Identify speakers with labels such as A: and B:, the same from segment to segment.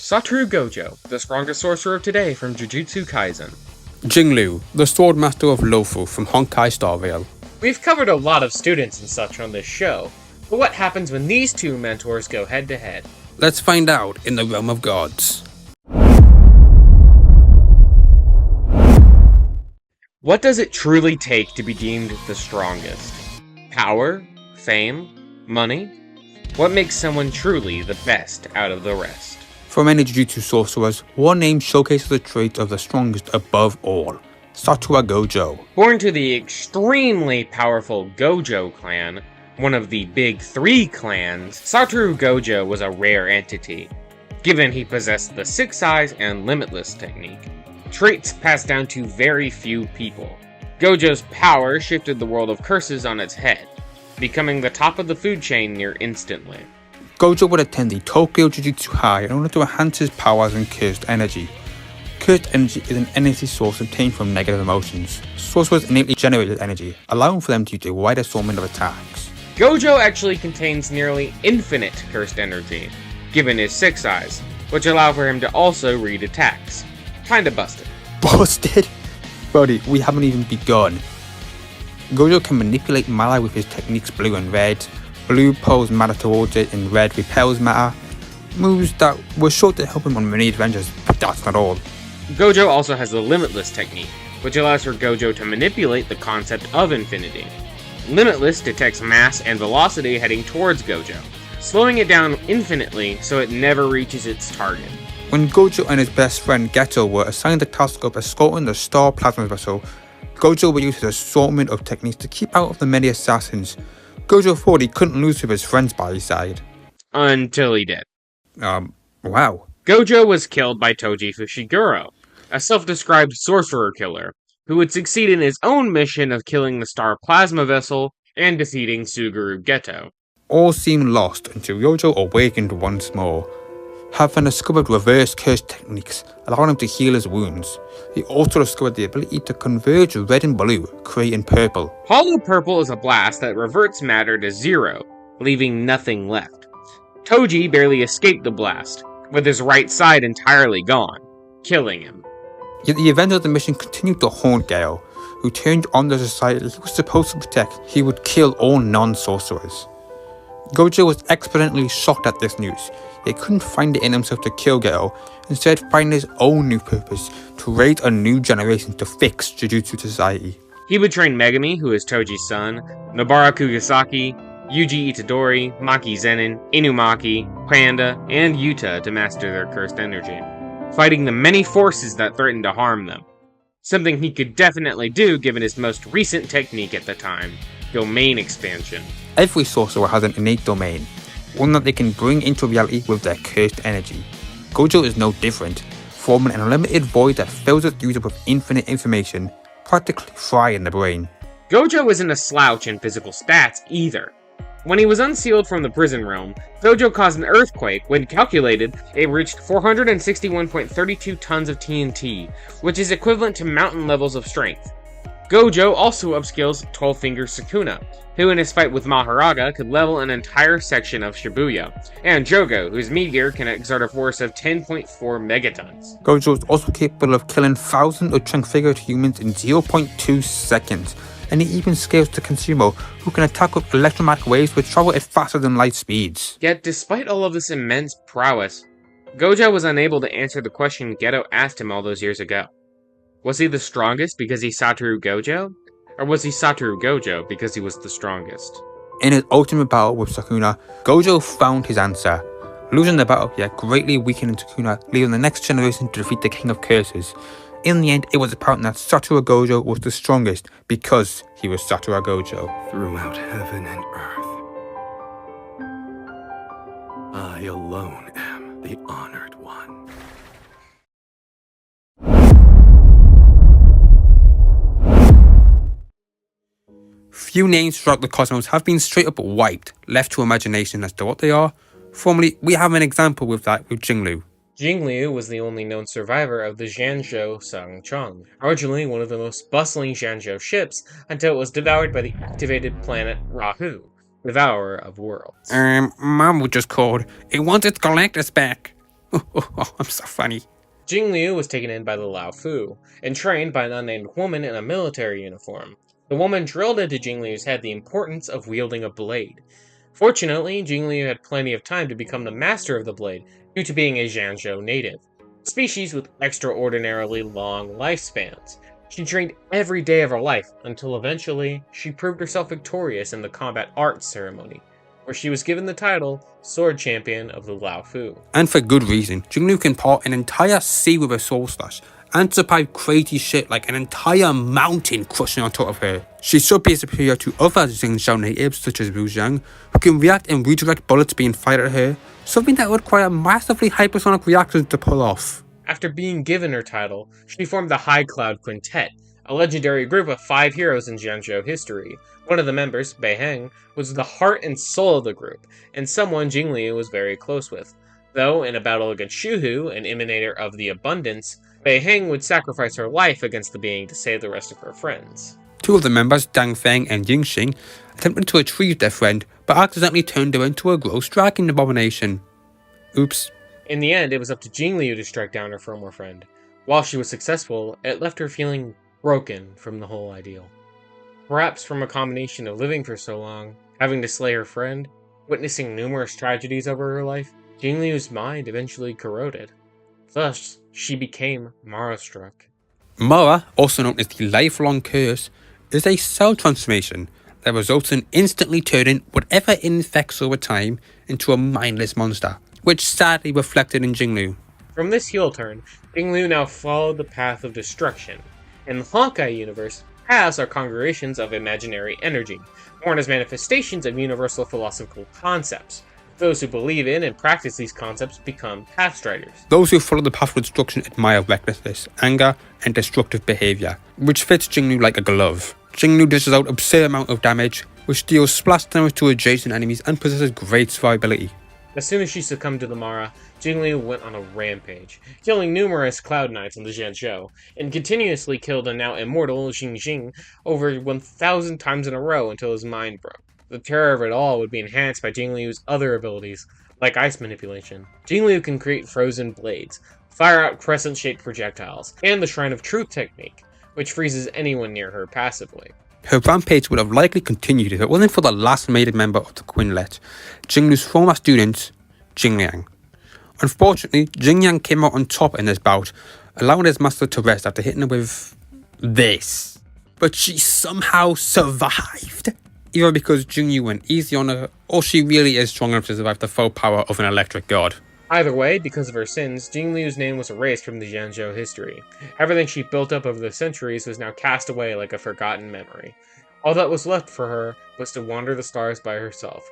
A: Satoru Gojo, the strongest sorcerer of today from Jujutsu Kaisen.
B: Jingliu, the Swordmaster of Lofu from Honkai Star Rail.
A: We've covered a lot of students and such on this show, but what happens when these two mentors go head to head?
B: Let's find out in the realm of gods.
A: What does it truly take to be deemed the strongest? Power? Fame? Money? What makes someone truly the best out of the rest?
B: For many Jujutsu sorcerers, one name showcases the trait of the strongest above all, Satoru Gojo.
A: Born to the extremely powerful Gojo clan, one of the big three clans, Satoru Gojo was a rare entity, given he possessed the Six Eyes and Limitless technique, traits passed down to very few people. Gojo's power shifted the world of curses on its head, becoming the top of the food chain near instantly.
B: Gojo would attend the Tokyo Jujutsu High in order to enhance his powers and cursed energy. Cursed energy is an energy source obtained from negative emotions. Sorcerers innately generated energy, allowing for them to use a wide assortment of attacks.
A: Gojo actually contains nearly infinite cursed energy, given his Six Eyes, which allow for him to also read attacks. Kinda busted.
B: Busted? Buddy, we haven't even begun. Gojo can manipulate matter with his techniques blue and red. Blue pulls matter towards it and red repels matter. Moves that were sure to help him on many adventures, but that's not all.
A: Gojo also has the Limitless technique, which allows for Gojo to manipulate the concept of infinity. Limitless detects mass and velocity heading towards Gojo, slowing it down infinitely so it never reaches its target.
B: When Gojo and his best friend Geto were assigned the task of escorting the Star Plasma vessel, Gojo would use his assortment of techniques to keep out of the many assassins. Gojo thought he couldn't lose with his friends by his side.
A: Until he did.
B: Wow.
A: Gojo was killed by Toji Fushiguro, a self-described sorcerer killer, who would succeed in his own mission of killing the Star Plasma vessel and defeating Suguru Geto.
B: All seemed lost until Gojo awakened once more. Having discovered reverse curse techniques, allowing him to heal his wounds. He also discovered the ability to converge red and blue, creating purple.
A: Hollow Purple is a blast that reverts matter to zero, leaving nothing left. Toji barely escaped the blast, with his right side entirely gone, killing him.
B: Yet the events of the mission continued to haunt Gale, who turned on the society he was supposed to protect. He would kill all non-sorcerers. Gojo was exponentially shocked at this news. He couldn't find it in himself to kill Gale, instead finding his own new purpose, to raise a new generation to fix Jujutsu society.
A: He would train Megami, who is Toji's son, Nobara Kugisaki, Yuji Itadori, Maki Zenin, Inumaki, Panda, and Yuta to master their cursed energy, fighting the many forces that threatened to harm them. Something he could definitely do given his most recent technique at the time, domain expansion.
B: Every sorcerer has an innate domain, one that they can bring into reality with their cursed energy. Gojo is no different, forming an unlimited void that fills its user with infinite information, practically frying the brain.
A: Gojo isn't a slouch in physical stats either. When he was unsealed from the prison realm, Gojo caused an earthquake. When calculated, it reached 461.32 tons of TNT, which is equivalent to mountain levels of strength. Gojo also upskills 12-Finger Sukuna, who in his fight with Maharaga could level an entire section of Shibuya, and Jogo, whose meteor can exert a force of 10.4 megatons.
B: Gojo is also capable of killing thousands of transfigured humans in 0.2 seconds, and he even scales to Consumo, who can attack with electromagnetic waves which travel at faster than light speeds.
A: Yet despite all of this immense prowess, Gojo was unable to answer the question Geto asked him all those years ago. Was he the strongest because he's Satoru Gojo? Or was he Satoru Gojo because he was the strongest?
B: In his ultimate battle with Sukuna, Gojo found his answer. Losing the battle, yet greatly weakening Sukuna, leaving the next generation to defeat the King of Curses. In the end, it was apparent that Satoru Gojo was the strongest because he was Satoru Gojo.
C: Throughout heaven and earth, I alone am the honored one.
B: Few names throughout the cosmos have been straight up wiped, left to imagination as to what they are. Formerly, we have an example with that with Jingliu.
A: Jingliu was the only known survivor of the Zhanzhou Sangchong, originally one of the most bustling Zhanzhou ships until it was devoured by the activated planet Rahu, Devourer of Worlds.
B: Mom just called. It wants its collectors back. I'm so funny.
A: Jingliu was taken in by the Lao Fu, and trained by an unnamed woman in a military uniform. The woman drilled into Jingliu's head the importance of wielding a blade. Fortunately, Jingliu had plenty of time to become the master of the blade, due to being a Jianzhou native, a species with extraordinarily long lifespans. She trained every day of her life, until eventually, she proved herself victorious in the combat arts ceremony, where she was given the title Sword Champion of the Lao Fu.
B: And for good reason. Jingliu can part an entire sea with a soul slash and survive crazy shit like an entire mountain crushing on top of her. She should be superior to other Jinzhou natives such as Wu Zhang, who can react and redirect bullets being fired at her, something that would require massively hypersonic reactions to pull off.
A: After being given her title, she formed the High Cloud Quintet, a legendary group of 5 heroes in Jianzhou history. One of the members, Bei Heng, was the heart and soul of the group, and someone Jingliu was very close with. Though, in a battle against Shuhu, an emanator of the abundance, Bei Heng would sacrifice her life against the being to save the rest of her friends.
B: 2 of the members, Dang Feng and Ying Xing, attempted to retrieve their friend, but accidentally turned her into a gross dragon abomination. Oops.
A: In the end, it was up to Jingliu to strike down her former friend. While she was successful, it left her feeling broken from the whole ideal. Perhaps from a combination of living for so long, having to slay her friend, witnessing numerous tragedies over her life, Jingliu's mind eventually corroded. Thus, she became Mara-struck.
B: Mara, also known as the lifelong curse, is a cell transformation that results in instantly turning whatever it infects over time into a mindless monster, which sadly reflected in Jingliu.
A: From this heel turn, Jingliu now followed the path of destruction. In the Honkai universe, paths are congregations of imaginary energy, born as manifestations of universal philosophical concepts. Those who believe in and practice these concepts become Pathstriders.
B: Those who follow the path of destruction admire recklessness, anger, and destructive behaviour, which fits Jingliu like a glove. Jingliu dishes out absurd amount of damage, which deals splash damage to adjacent enemies and possesses great survivability.
A: As soon as she succumbed to the Mara, Jingliu went on a rampage, killing numerous Cloud Knights in the Jianzhou, and continuously killed a now immortal Xing over 1,000 times in a row until his mind broke. The terror of it all would be enhanced by Jingliu's other abilities, like ice manipulation. Jingliu can create frozen blades, fire out crescent-shaped projectiles, and the Shrine of Truth technique, which freezes anyone near her passively.
B: Her rampage would have likely continued if it wasn't for the last mated member of the Quintet, Jingliu's former student, Jingliang. Unfortunately, Jingliang came out on top in this bout, allowing his master to rest after hitting her with this. But she somehow survived. Either because Jingliu went easy on her, or she really is strong enough to survive the full power of an electric god.
A: Either way, because of her sins, Jingliu's name was erased from the Jianzhou history. Everything she built up over the centuries was now cast away like a forgotten memory. All that was left for her was to wander the stars by herself.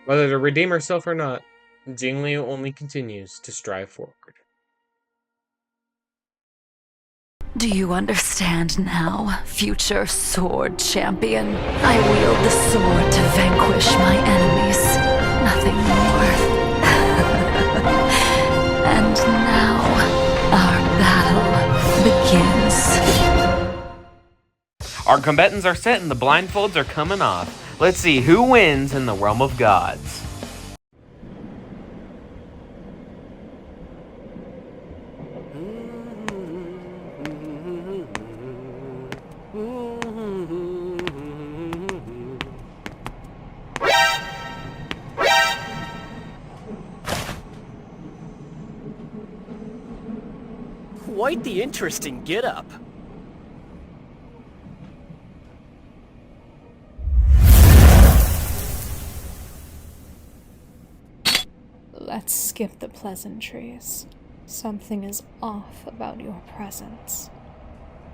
A: Whether to redeem herself or not, Jingliu only continues to strive forward.
D: Do you understand now, future sword champion? I wield the sword to vanquish my enemies. Nothing more. And now, our battle begins.
A: Our combatants are set and the blindfolds are coming off. Let's see who wins in the realm of gods.
E: Quite the interesting get-up.
F: Let's skip the pleasantries. Something is off about your presence.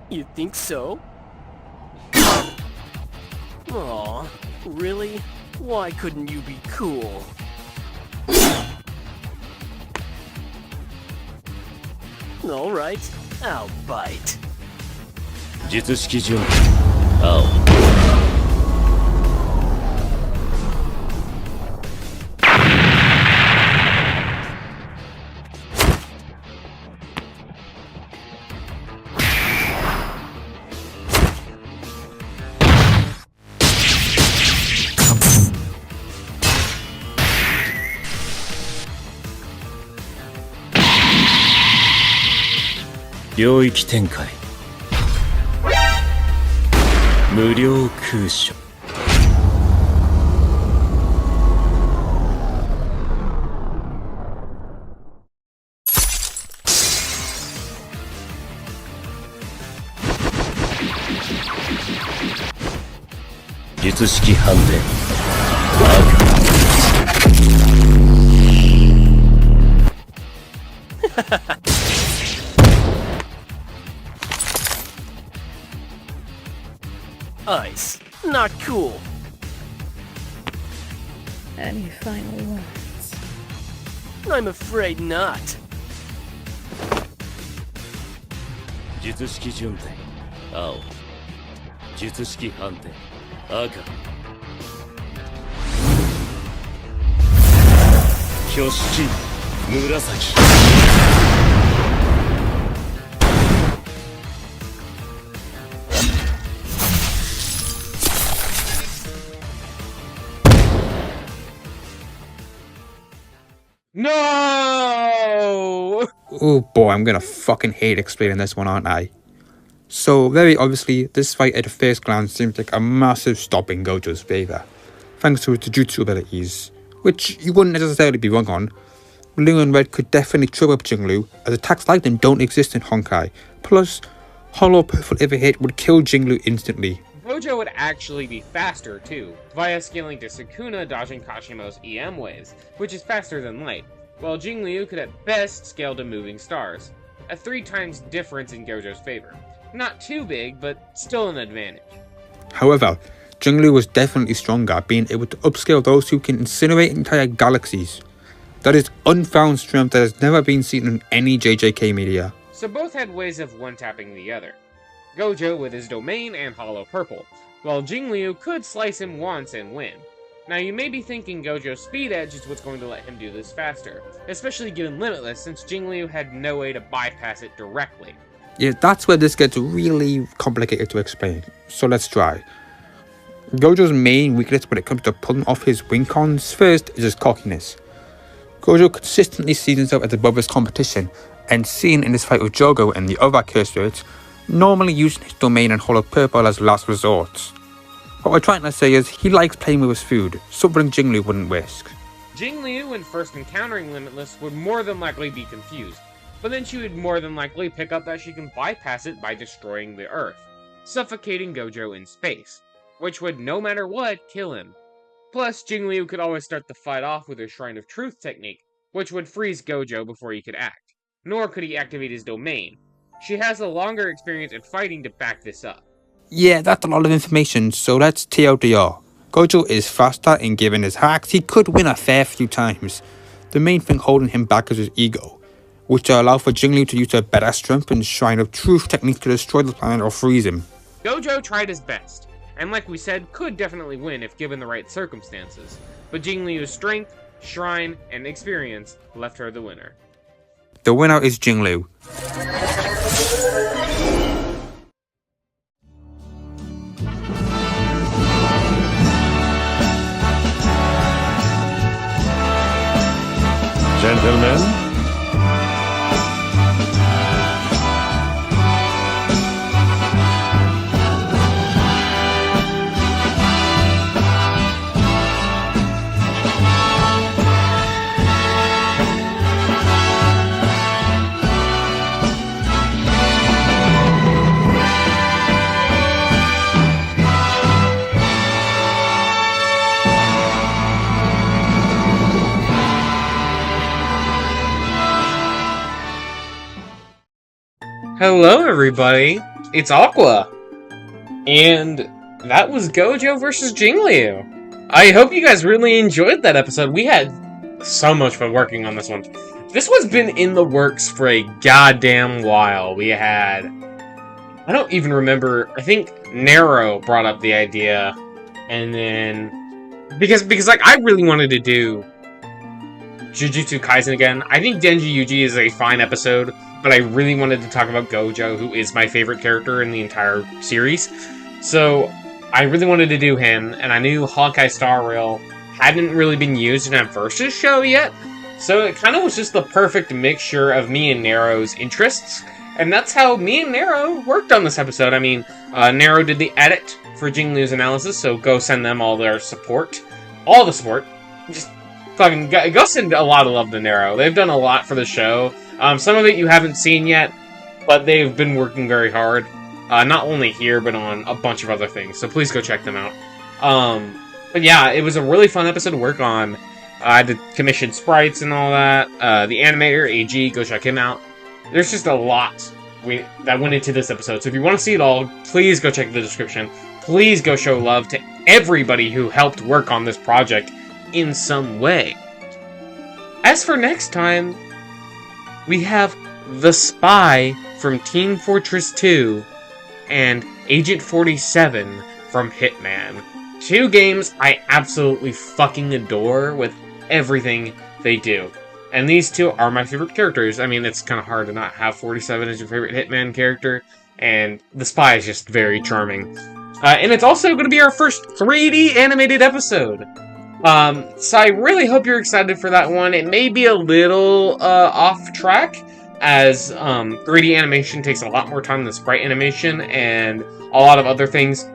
E: You think so? Aw, really? Why couldn't you be cool? Alright, I'll bite.
C: 術式上青
D: Now
G: 領域展開無料空所術式反転
E: Ice. Not cool.
F: Any final words?
E: I'm afraid not.
G: 術式順転青術式反転赤挙式紫
A: No!
B: Oh boy, I'm gonna fucking hate explaining this one, aren't I? So, very obviously, this fight at a first glance seems like a massive stop in Gojo's favour, thanks to his Jujutsu abilities, which you wouldn't necessarily be wrong on. Blue and Red could definitely trip up Jingliu, as attacks like them don't exist in Honkai, plus, Hollow Purple if it hit would kill Jingliu instantly.
A: Gojo would actually be faster, too, via scaling to Sukuna dodging Kashimo's EM waves, which is faster than light, while Jingliu could at best scale to moving stars. A 3 times difference in Gojo's favor. Not too big, but still an advantage.
B: However, Jingliu was definitely stronger, being able to upscale those who can incinerate entire galaxies. That is unfound strength that has never been seen in any JJK media.
A: So both had ways of one-tapping the other. Gojo with his domain and Hollow Purple, while Jingliu could slice him once and win. Now you may be thinking Gojo's speed edge is what's going to let him do this faster, especially given Limitless since Jingliu had no way to bypass it directly.
B: Yeah, that's where this gets really complicated to explain, so let's try. Gojo's main weakness when it comes to pulling off his wing cons first is his cockiness. Gojo consistently sees himself as above his competition, and seen in this fight with Jogo and the other curse spirits, normally using his domain and Hollow Purple as last resorts. What we're trying to say is he likes playing with his food, something Jingliu wouldn't risk.
A: Jingliu, when first encountering Limitless, would more than likely be confused, but then she would more than likely pick up that she can bypass it by destroying the Earth, suffocating Gojo in space, which would, no matter what, kill him. Plus, Jingliu could always start the fight off with her Shrine of Truth technique, which would freeze Gojo before he could act, nor could he activate his domain. She has a longer experience in fighting to back this up.
B: Yeah, that's a lot of information, so let's TLDR. Gojo is faster, and given his hacks, he could win a fair few times. The main thing holding him back is his ego, which will allow for Jingliu to use her better strength and Shrine of Truth technique to destroy the planet or freeze him.
A: Gojo tried his best, and like we said, could definitely win if given the right circumstances, but Jingliu's strength, shrine, and experience left her the winner.
B: The winner is Jingliu.
C: Gentlemen,
A: Hello everybody, it's Aqua! And that was Gojo versus Jingliu. I hope you guys really enjoyed that episode. We had so much fun working on this one. This one's been in the works for a goddamn while. We had... I don't even remember, I think Nero brought up the idea, and then... Because like, I really wanted to do Jujutsu Kaisen again. I think Denji Yuji is a fine episode, but I really wanted to talk about Gojo, who is my favorite character in the entire series. So, I really wanted to do him, and I knew Honkai Star Rail hadn't really been used in a Versus show yet, so it kind of was just the perfect mixture of me and Nero's interests, And that's how me and Nero worked on this episode. I mean, Nero did the edit for Jingliu's analysis, so go send them all their support. All the support. Just fucking go send a lot of love to Nero. They've done a lot for the show. Some of it you haven't seen yet, but they've been working very hard. Not only here, but on a bunch of other things. So please go check them out. But yeah, it was a really fun episode to work on. I had to commission sprites and all that. The animator, AG, go check him out. There's just a lot that went into this episode. So if you want to see it all, please go check the description. Please go show love to everybody who helped work on this project in some way. As for next time, we have The Spy from Team Fortress 2 and Agent 47 from Hitman. 2 games I absolutely fucking adore with everything they do. And these 2 are my favorite characters. I mean, it's kind of hard to not have 47 as your favorite Hitman character, and The Spy is just very charming. And it's also going to be our first 3D animated episode. So I really hope you're excited for that one. It may be a little off track, as 3D animation takes a lot more time than sprite animation, and a lot of other things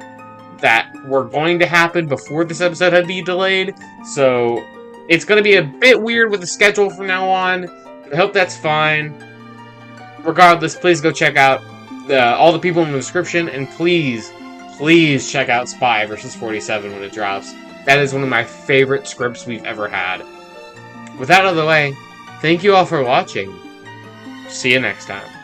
A: that were going to happen before this episode had to be delayed. So it's going to be a bit weird with the schedule from now on. I hope that's fine. Regardless, please go check out all the people in the description, and please check out Spy vs. 47 when it drops. That is one of my favorite scripts we've ever had. With that out of the way, thank you all for watching. See you next time.